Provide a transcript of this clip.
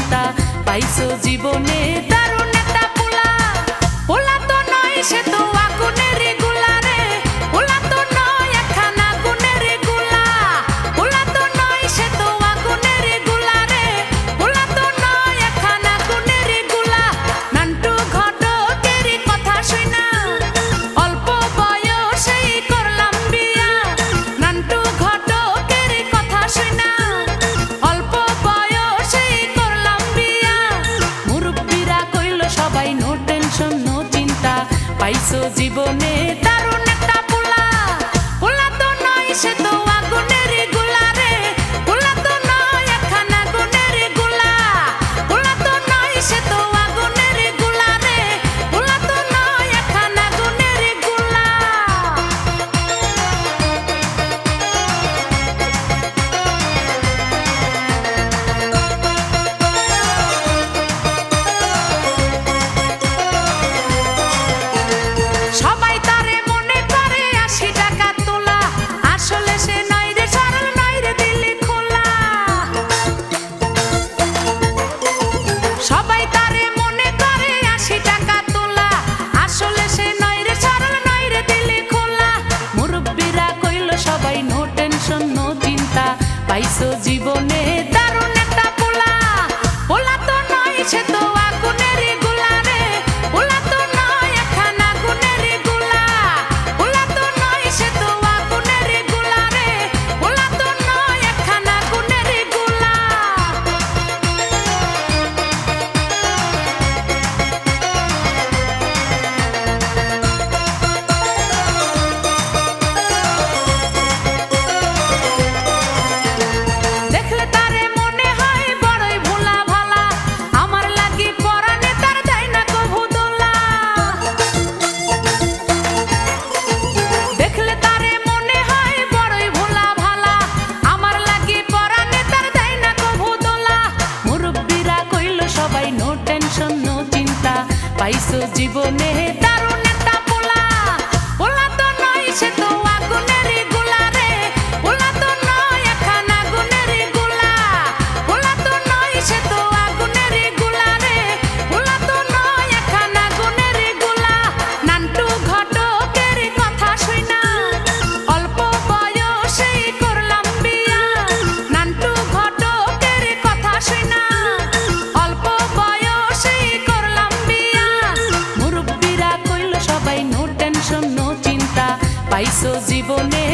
চিন্তা পাইছো জীবনে দারুণ একটা পোলা। পোলা তো নয় সে তো আগুনের গোলা রে, পোলা তো নয় একখানা আগুনের গোলা। পোলা তো নয় সে তো আগুনের গোলা রে, পোলা তো নয় একখানা আগুনের গোলা। নান্টু ঘটকের কথা শুনা অল্প বয়সেই করলাম বিয়া। নান্টু ঘটকের কথা শুনা অল্প বয়সেই করলাম বিয়া। মুরব্বিরা কইল সবাই নো টেনশন নো চিন্তা পাইছো জীবনে দারুণ একটা পোলা। পোলা তো নয় সে তো আগুনের গোলা রে, পোলা তো নয় একখানা আগুনের গোলা। পোলা তো নয় সে তো আগুনের গোলা রে, পোলা তো নয় একখানা আগুনের গোলা। সবাই তারে মনে করে ৮০ টাকা তোলা, আসলে সে নয় রে সরল নয় রে দিলি খোলা। সবাই তারে মনে করে ৮০ টাকা তোলা, আসলে সে নয় রে সরল নয় রে দিলি খোলা। মুরব্বিরা কইল সবাই নো টেনশন নো চিন্তা পাইছো জীবনে দারুণ একটা পোলা। পোলা তো নয় সে তো আগুনের গোলা রে, পোলা তো নয় একখানা আগুনের গোলা। পোলা তো নয় সে তো আগুনের গোলা রে, পোলা তো নয় একখানা আগুনের গোলা। দেখলে তারে মনে হয় বড়ই ভোলা ভালা, আমার লাগি পরানে তার দেয় না কভু দোলা। দেখলে তারে মনে হয় বড়ই ভোলা ভালা, আমার লাগি পরানে তার দেয় না কভু দোলা। মুরব্বিরা কইল সবাই নো টেনশন নো চিন্তা পাইছো জীবনে দারুণ একটা পোলা। পোলা তো নয় সে তো আগুনের গোলা রে, পোলা তো নয় একখানা আগুনের গোলা। পোলা তো নয় সে তো আগুনের গোলা রে, পোলা তো নয় একখানা আগুনের গোলা। নান্টু ঘটকের কথা শুনা অল্প বয়সেই করলাম বিয়া। নান্টু ঘটকের কথা শুনা অল্প বয়সেই করলাম বিয়া। মুরব্বিরা কইল সবাই নো টেনশন নো চিন্তা পাইছো জীবনে